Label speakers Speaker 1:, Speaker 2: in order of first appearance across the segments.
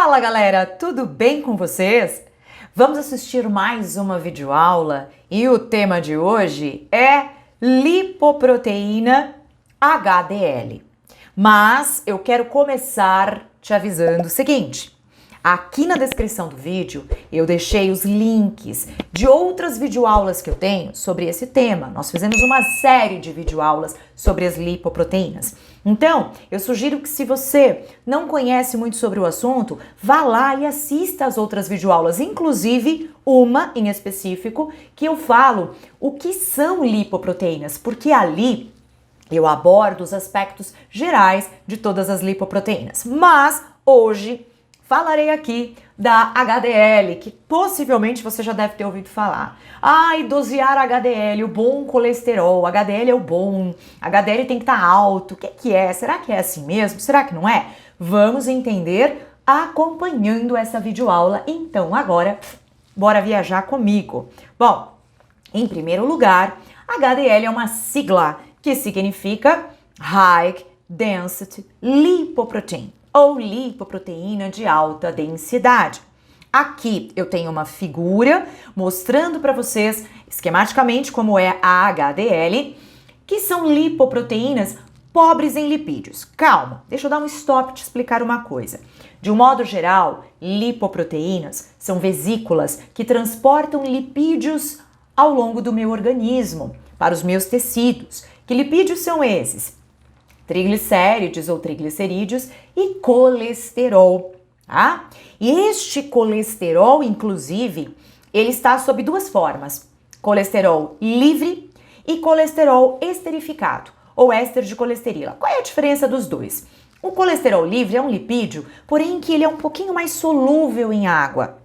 Speaker 1: Fala galera, tudo bem com vocês? Vamos assistir mais uma videoaula e o tema de hoje é lipoproteína HDL. Mas eu quero começar te avisando o seguinte: aqui na descrição do vídeo eu deixei os links de outras videoaulas que eu tenho sobre esse tema. Nós fizemos uma série de videoaulas sobre as lipoproteínas. Então, eu sugiro que se você não conhece muito sobre o assunto, vá lá e assista as outras videoaulas, inclusive uma em específico que eu falo o que são lipoproteínas, porque ali eu abordo os aspectos gerais de todas as lipoproteínas. Mas hoje falarei aqui da HDL, que possivelmente você já deve ter ouvido falar. Ai, dosear HDL, o bom colesterol, HDL é o bom, HDL tem que estar alto, o que é? Será que é assim mesmo? Será que não é? Vamos entender acompanhando essa videoaula. Então agora, bora viajar comigo. Bom, em primeiro lugar, HDL é uma sigla que significa High Density Lipoprotein, ou lipoproteína de alta densidade. Aqui eu tenho uma figura mostrando para vocês esquematicamente como é a HDL, que são lipoproteínas pobres em lipídios. Calma, deixa eu dar um stop e te explicar uma coisa. De um modo geral, lipoproteínas são vesículas que transportam lipídios ao longo do meu organismo, para os meus tecidos. Que lipídios são esses? Triglicérides ou triglicerídeos e colesterol, tá? E este colesterol, inclusive, ele está sob duas formas: colesterol livre e colesterol esterificado, ou éster de colesterila. Qual é a diferença dos dois? O colesterol livre é um lipídio, porém que ele é um pouquinho mais solúvel em água.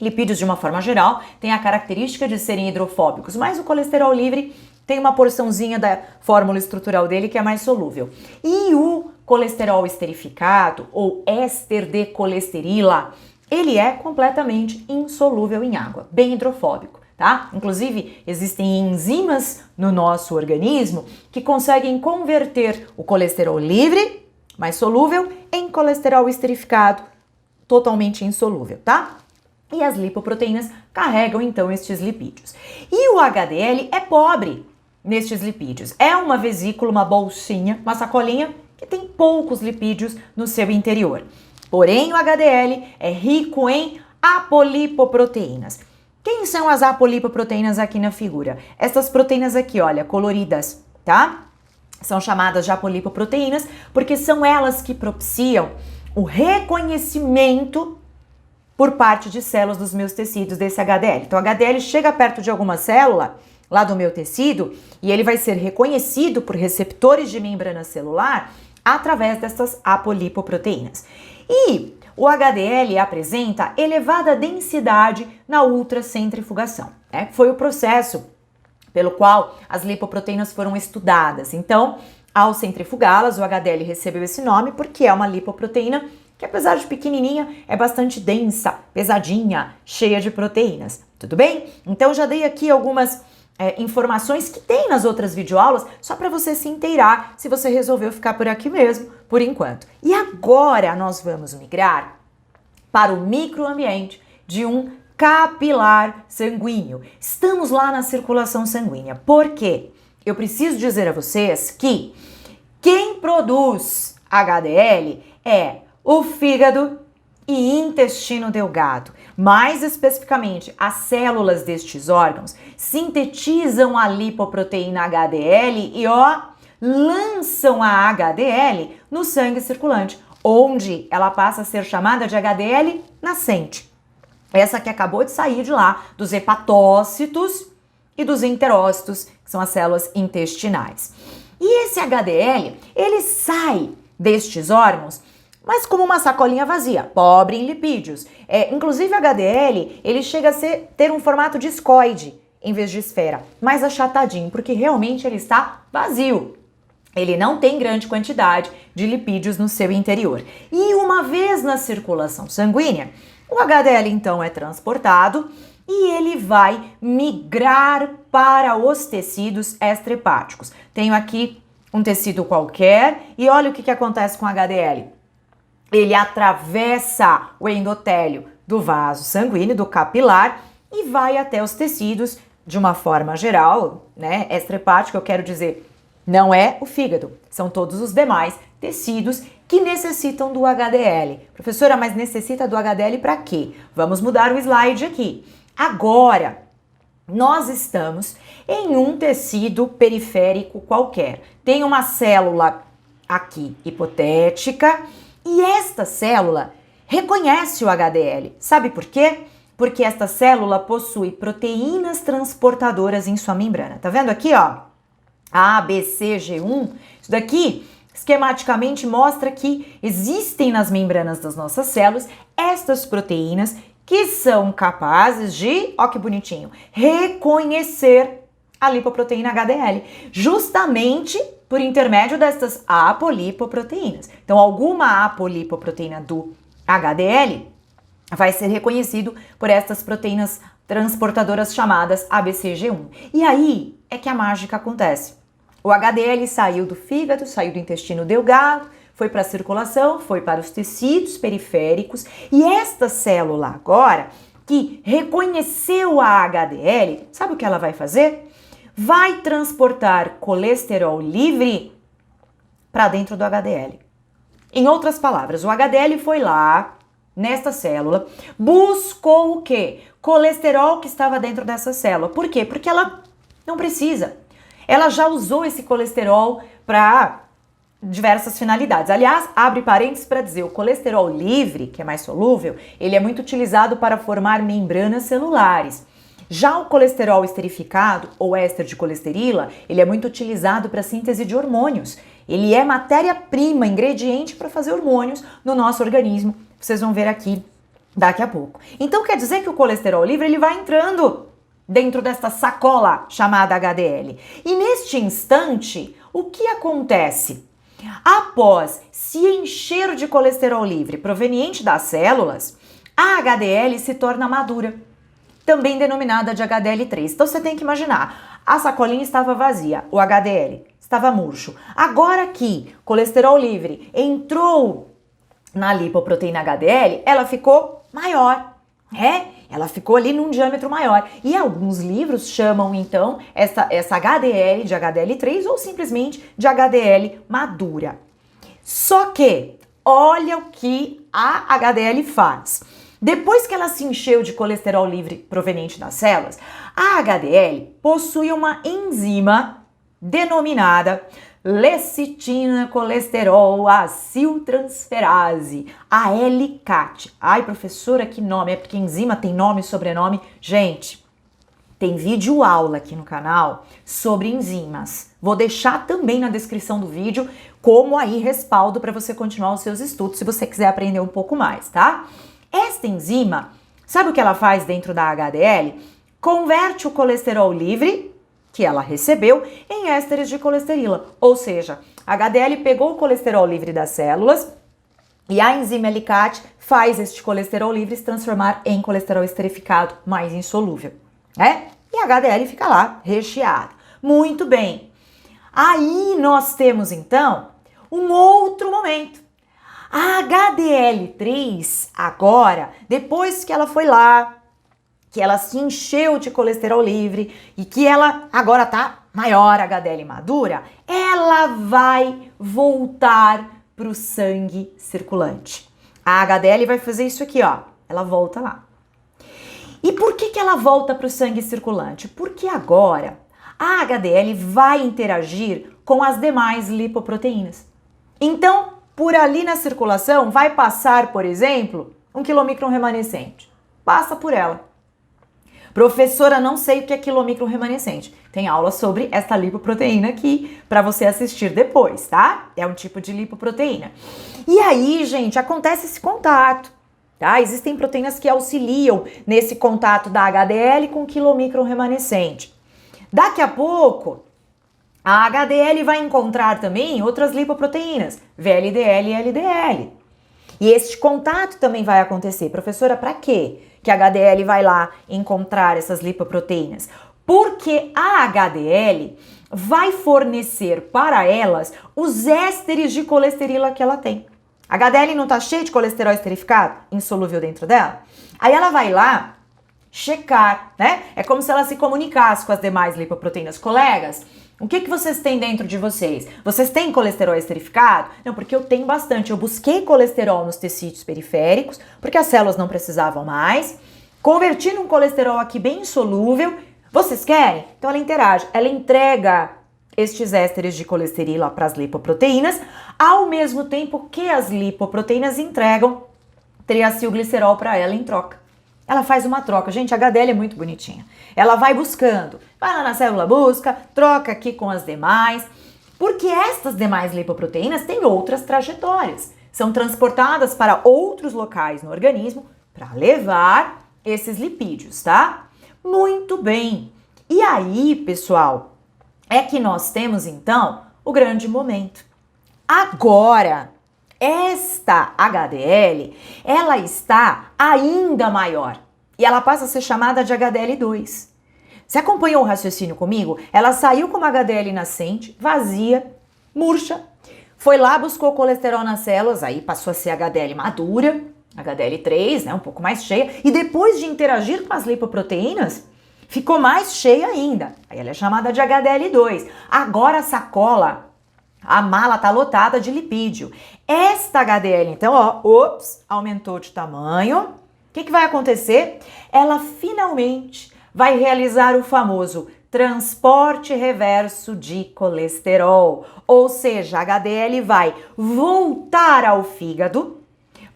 Speaker 1: Lipídios, de uma forma geral, têm a característica de serem hidrofóbicos, mas o colesterol livre tem uma porçãozinha da fórmula estrutural dele que é mais solúvel. E o colesterol esterificado, ou éster de colesterila, ele é completamente insolúvel em água, bem hidrofóbico, tá? Inclusive, existem enzimas no nosso organismo que conseguem converter o colesterol livre, mais solúvel, em colesterol esterificado, totalmente insolúvel, tá? E as lipoproteínas carregam então estes lipídios. E o HDL é pobre nestes lipídios. É uma vesícula, uma bolsinha, uma sacolinha que tem poucos lipídios no seu interior. Porém, o HDL é rico em apolipoproteínas. Quem são as apolipoproteínas aqui na figura? Essas proteínas aqui, olha, coloridas, tá? São chamadas de apolipoproteínas porque são elas que propiciam o reconhecimento por parte de células dos meus tecidos desse HDL. Então, o HDL chega perto de alguma célula lá do meu tecido e ele vai ser reconhecido por receptores de membrana celular através dessas apolipoproteínas. E o HDL apresenta elevada densidade na ultracentrifugação, né? Foi o processo pelo qual as lipoproteínas foram estudadas. Então, ao centrifugá-las, o HDL recebeu esse nome porque é uma lipoproteína que, apesar de pequenininha, é bastante densa, pesadinha, cheia de proteínas. Tudo bem? Então, já dei aqui algumas informações que tem nas outras videoaulas, só para você se inteirar se você resolveu ficar por aqui mesmo, por enquanto. E agora nós vamos migrar para o microambiente de um capilar sanguíneo. Estamos lá na circulação sanguínea. Por quê? Eu preciso dizer a vocês que quem produz HDL é o fígado e intestino delgado. Mais especificamente, as células destes órgãos sintetizam a lipoproteína HDL e, lançam a HDL no sangue circulante, onde ela passa a ser chamada de HDL nascente. Essa que acabou de sair de lá, dos hepatócitos e dos enterócitos, que são as células intestinais. E esse HDL, ele sai destes órgãos, mas como uma sacolinha vazia, pobre em lipídios. Inclusive o HDL, ele chega a ter um formato discoide em vez de esfera, mais achatadinho, porque realmente ele está vazio. Ele não tem grande quantidade de lipídios no seu interior. E uma vez na circulação sanguínea, o HDL então é transportado e ele vai migrar para os tecidos extrahepáticos. Tenho aqui um tecido qualquer e olha o que acontece com o HDL. ele atravessa o endotélio do vaso sanguíneo, do capilar, e vai até os tecidos de uma forma geral, né? Extrahepática, eu quero dizer, não é o fígado, são todos os demais tecidos que necessitam do HDL. Professora, mas necessita do HDL para quê? Vamos mudar o slide aqui. Agora, nós estamos em um tecido periférico qualquer. Tem uma célula aqui hipotética e esta célula reconhece o HDL. Sabe por quê? Porque esta célula possui proteínas transportadoras em sua membrana. Tá vendo aqui, ó? ABCG1. Isso daqui esquematicamente mostra que existem nas membranas das nossas células estas proteínas que são capazes de, ó que bonitinho, reconhecer a lipoproteína HDL, justamente por intermédio destas apolipoproteínas. Então, alguma apolipoproteína do HDL vai ser reconhecido por estas proteínas transportadoras chamadas ABCG1. E aí é que a mágica acontece. O HDL saiu do fígado, saiu do intestino delgado, foi para a circulação, foi para os tecidos periféricos e esta célula agora, que reconheceu a HDL, sabe o que ela vai fazer? Vai transportar colesterol livre para dentro do HDL. Em outras palavras, o HDL foi lá, nesta célula, buscou o quê? Colesterol que estava dentro dessa célula. Por quê? Porque ela não precisa. Ela já usou esse colesterol para diversas finalidades. Aliás, abre parênteses para dizer, o colesterol livre, que é mais solúvel, ele é muito utilizado para formar membranas celulares. Já o colesterol esterificado, ou éster de colesterila, ele é muito utilizado para a síntese de hormônios. Ele é matéria-prima, ingrediente para fazer hormônios no nosso organismo. Vocês vão ver aqui daqui a pouco. Então quer dizer que o colesterol livre ele vai entrando dentro desta sacola chamada HDL. E neste instante, o que acontece? Após se encher de colesterol livre proveniente das células, a HDL se torna madura, também denominada de HDL3. Então você tem que imaginar, a sacolinha estava vazia, o HDL estava murcho. Agora que colesterol livre entrou na lipoproteína HDL, ela ficou maior, ela ficou ali num diâmetro maior. E alguns livros chamam então essa HDL de HDL3 ou simplesmente de HDL madura. Só que, olha o que a HDL faz. Depois que ela se encheu de colesterol livre proveniente das células, a HDL possui uma enzima denominada lecitina colesterol aciltransferase, a LCAT. Ai, professora, que nome? É porque enzima tem nome e sobrenome? Gente, tem vídeo aula aqui no canal sobre enzimas. Vou deixar também na descrição do vídeo como aí respaldo para você continuar os seus estudos, se você quiser aprender um pouco mais, tá? Esta enzima, sabe o que ela faz dentro da HDL? Converte o colesterol livre que ela recebeu em ésteres de colesterila. Ou seja, a HDL pegou o colesterol livre das células e a enzima LCAT faz este colesterol livre se transformar em colesterol esterificado mais insolúvel, né? E a HDL fica lá, recheada. Muito bem. Aí nós temos então um outro momento. A HDL3 agora, depois que ela foi lá, que ela se encheu de colesterol livre e que ela agora tá maior, HDL madura, ela vai voltar para o sangue circulante. A HDL vai fazer isso aqui, ó, ela volta lá. E por que ela volta para o sangue circulante? Porque agora a HDL vai interagir com as demais lipoproteínas. Então, por ali na circulação vai passar, por exemplo, um quilomicron remanescente. Passa por ela. Professora, não sei o que é quilomicron remanescente. Tem aula sobre esta lipoproteína aqui para você assistir depois, tá? É um tipo de lipoproteína. E aí, gente, acontece esse contato, tá? Existem proteínas que auxiliam nesse contato da HDL com o quilomicron remanescente. Daqui a pouco, a HDL vai encontrar também outras lipoproteínas, VLDL e LDL. E este contato também vai acontecer. Professora, para quê que a HDL vai lá encontrar essas lipoproteínas? Porque a HDL vai fornecer para elas os ésteres de colesterila que ela tem. A HDL não tá cheia de colesterol esterificado, insolúvel dentro dela? Aí ela vai lá checar, né? É como se ela se comunicasse com as demais lipoproteínas. Colegas, o que vocês têm dentro de vocês? Vocês têm colesterol esterificado? Não, porque eu tenho bastante. Eu busquei colesterol nos tecidos periféricos, porque as células não precisavam mais. Converti num colesterol aqui bem insolúvel. Vocês querem? Então ela interage, ela entrega estes ésteres de colesterol para as lipoproteínas, ao mesmo tempo que as lipoproteínas entregam triacilglicerol para ela em troca. Ela faz uma troca. Gente, a HDL é muito bonitinha. Ela vai buscando, vai lá na célula, busca, troca aqui com as demais, porque estas demais lipoproteínas têm outras trajetórias. São transportadas para outros locais no organismo para levar esses lipídios, tá? Muito bem. E aí, pessoal, é que nós temos então o grande momento. Agora, esta HDL, ela está ainda maior e ela passa a ser chamada de HDL2. Você acompanhou o raciocínio comigo? Ela saiu como HDL nascente, vazia, murcha, foi lá, buscou colesterol nas células, aí passou a ser HDL madura, HDL3, né, um pouco mais cheia, e depois de interagir com as lipoproteínas, ficou mais cheia ainda. Aí ela é chamada de HDL2. Agora a sacola, a mala tá lotada de lipídio. Esta HDL, então, ó, aumentou de tamanho. O que vai acontecer? Ela finalmente vai realizar o famoso transporte reverso de colesterol. Ou seja, a HDL vai voltar ao fígado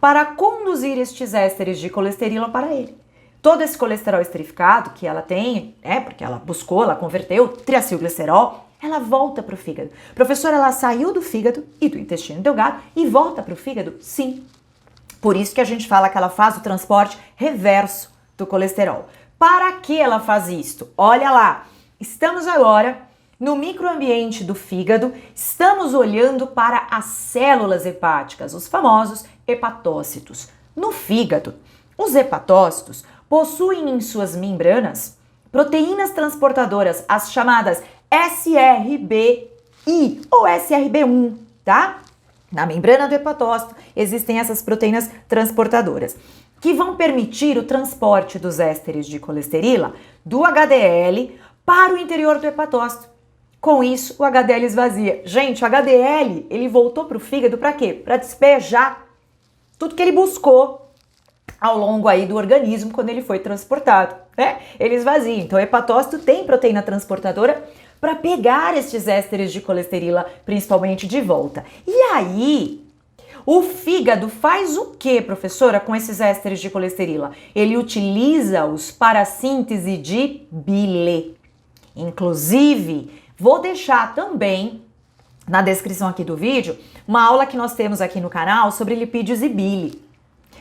Speaker 1: para conduzir estes ésteres de colesterol para ele. Todo esse colesterol esterificado que ela tem, porque ela buscou, ela converteu triacilglicerol, ela volta para o fígado. Professora, ela saiu do fígado e do intestino delgado e volta para o fígado? Sim. Por isso que a gente fala que ela faz o transporte reverso do colesterol. Para que ela faz isto? Olha lá, estamos agora no microambiente do fígado, estamos olhando para as células hepáticas, os famosos hepatócitos. No fígado, os hepatócitos possuem em suas membranas proteínas transportadoras, as chamadas SRBI ou SRB1, tá? Na membrana do hepatócito existem essas proteínas transportadoras que vão permitir o transporte dos ésteres de colesterol do HDL para o interior do hepatócito. Com isso, o HDL esvazia. Gente, o HDL, ele voltou para o fígado para quê? Para despejar tudo que ele buscou ao longo aí do organismo quando ele foi transportado, né? Ele esvazia. Então, o hepatócito tem proteína transportadora para pegar estes ésteres de colesterol, principalmente de volta. E aí, o fígado faz o que, professora, com esses ésteres de colesterol? Ele utiliza-os para a síntese de bile. Inclusive, vou deixar também na descrição aqui do vídeo uma aula que nós temos aqui no canal sobre lipídios e bile.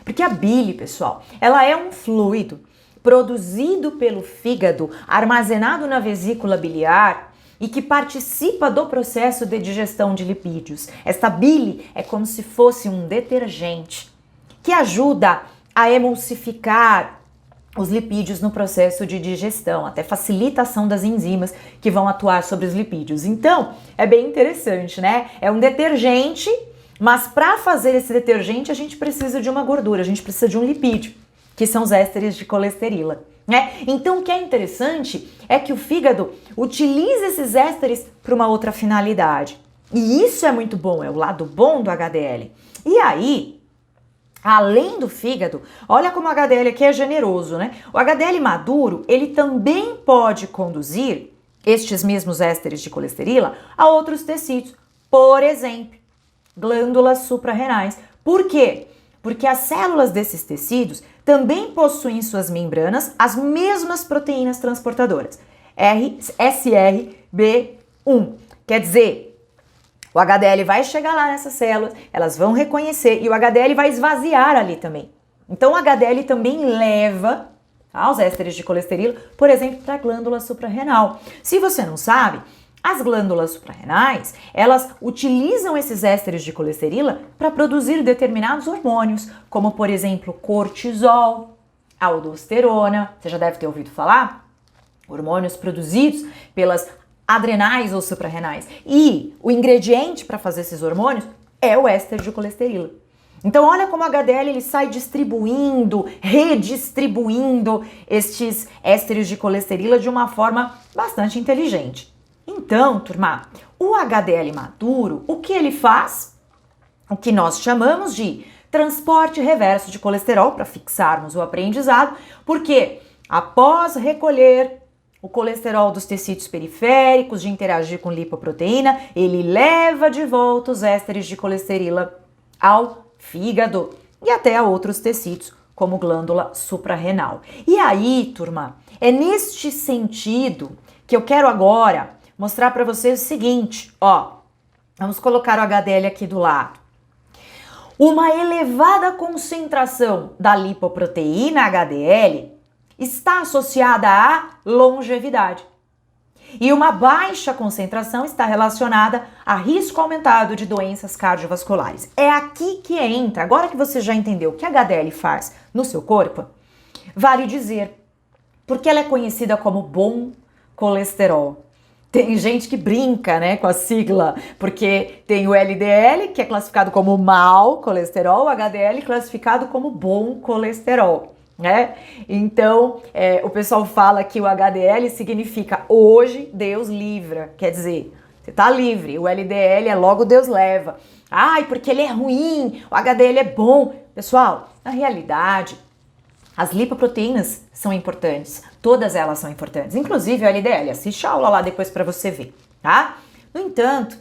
Speaker 1: Porque a bile, pessoal, ela é um fluido produzido pelo fígado, armazenado na vesícula biliar e que participa do processo de digestão de lipídios. Esta bile é como se fosse um detergente que ajuda a emulsificar os lipídios no processo de digestão, até facilita a ação das enzimas que vão atuar sobre os lipídios. Então, é bem interessante, né? É um detergente, mas para fazer esse detergente a gente precisa de uma gordura, a gente precisa de um lipídio, que são os ésteres de colesterol, né? Então, o que é interessante é que o fígado utiliza esses ésteres para uma outra finalidade. E isso é muito bom, é o lado bom do HDL. E aí, além do fígado, olha como o HDL aqui é generoso, né? O HDL maduro, ele também pode conduzir estes mesmos ésteres de colesterol a outros tecidos. Por exemplo, glândulas suprarrenais. Por quê? Porque as células desses tecidos também possuem em suas membranas as mesmas proteínas transportadoras, SRB1. Quer dizer, o HDL vai chegar lá nessas células, elas vão reconhecer e o HDL vai esvaziar ali também. Então o HDL também leva os ésteres de colesterol, por exemplo, para a glândula suprarrenal. Se você não sabe, as glândulas suprarrenais, elas utilizam esses ésteres de colesterol para produzir determinados hormônios, como por exemplo cortisol, aldosterona, você já deve ter ouvido falar, hormônios produzidos pelas adrenais ou suprarrenais. E o ingrediente para fazer esses hormônios é o éster de colesterol. Então olha como o HDL ele sai distribuindo, redistribuindo estes ésteres de colesterol de uma forma bastante inteligente. Então, turma, o HDL maduro, o que ele faz? O que nós chamamos de transporte reverso de colesterol, para fixarmos o aprendizado, porque após recolher o colesterol dos tecidos periféricos, de interagir com lipoproteína, ele leva de volta os ésteres de colesterol ao fígado e até a outros tecidos, como glândula suprarrenal. E aí, turma, é neste sentido que eu quero agora mostrar para vocês o seguinte, ó, vamos colocar o HDL aqui do lado. Uma elevada concentração da lipoproteína HDL está associada à longevidade. E uma baixa concentração está relacionada a risco aumentado de doenças cardiovasculares. É aqui que entra, agora que você já entendeu o que a HDL faz no seu corpo, vale dizer, porque ela é conhecida como bom colesterol. Tem gente que brinca, né, com a sigla, porque tem o LDL, que é classificado como mau colesterol, o HDL classificado como bom colesterol, né? Então, o pessoal fala que o HDL significa hoje Deus livra, quer dizer, você tá livre, o LDL é logo Deus leva. Ai, porque ele é ruim, o HDL é bom. Pessoal, na realidade, as lipoproteínas são importantes, todas elas são importantes, inclusive o LDL. Assiste a aula lá depois para você ver, tá? No entanto,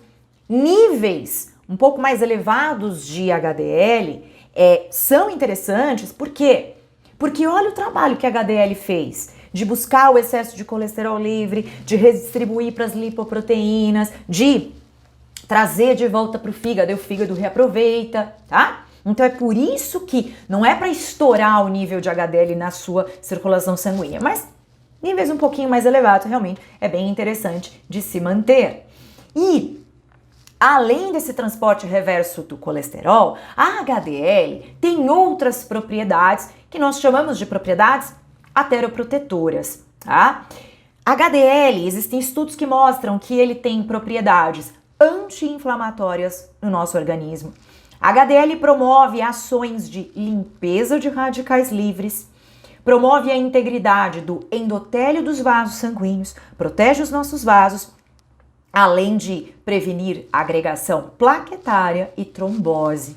Speaker 1: níveis um pouco mais elevados de HDL são interessantes, por quê? Porque olha o trabalho que a HDL fez de buscar o excesso de colesterol livre, de redistribuir para as lipoproteínas, de trazer de volta para o fígado, e o fígado reaproveita, tá? Então é por isso que não é para estourar o nível de HDL na sua circulação sanguínea, mas níveis um pouquinho mais elevados realmente é bem interessante de se manter. E além desse transporte reverso do colesterol, a HDL tem outras propriedades que nós chamamos de propriedades ateroprotetoras, tá? HDL, existem estudos que mostram que ele tem propriedades anti-inflamatórias no nosso organismo. HDL promove ações de limpeza de radicais livres, promove a integridade do endotélio dos vasos sanguíneos, protege os nossos vasos, além de prevenir agregação plaquetária e trombose.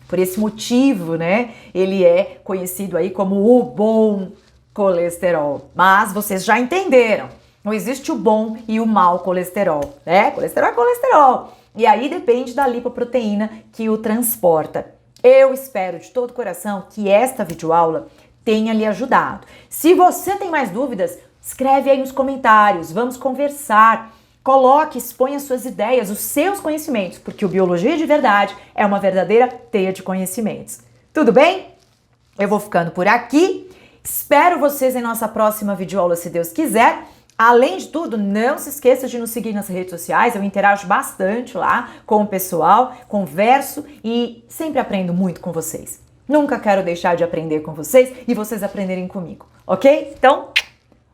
Speaker 1: Por esse motivo, né, ele é conhecido aí como o bom colesterol. Mas vocês já entenderam, não existe o bom e o mau colesterol, né? Colesterol é colesterol. E aí depende da lipoproteína que o transporta. Eu espero de todo o coração que esta videoaula tenha lhe ajudado. Se você tem mais dúvidas, escreve aí nos comentários, vamos conversar. Coloque, exponha suas ideias, os seus conhecimentos, porque o Biologia de Verdade é uma verdadeira teia de conhecimentos. Tudo bem? Eu vou ficando por aqui. Espero vocês em nossa próxima videoaula, se Deus quiser. Além de tudo, não se esqueça de nos seguir nas redes sociais, eu interajo bastante lá com o pessoal, converso e sempre aprendo muito com vocês. Nunca quero deixar de aprender com vocês e vocês aprenderem comigo, ok? Então,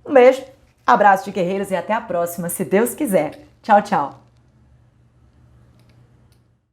Speaker 1: um beijo, abraço de guerreiros e até a próxima, se Deus quiser. Tchau, tchau!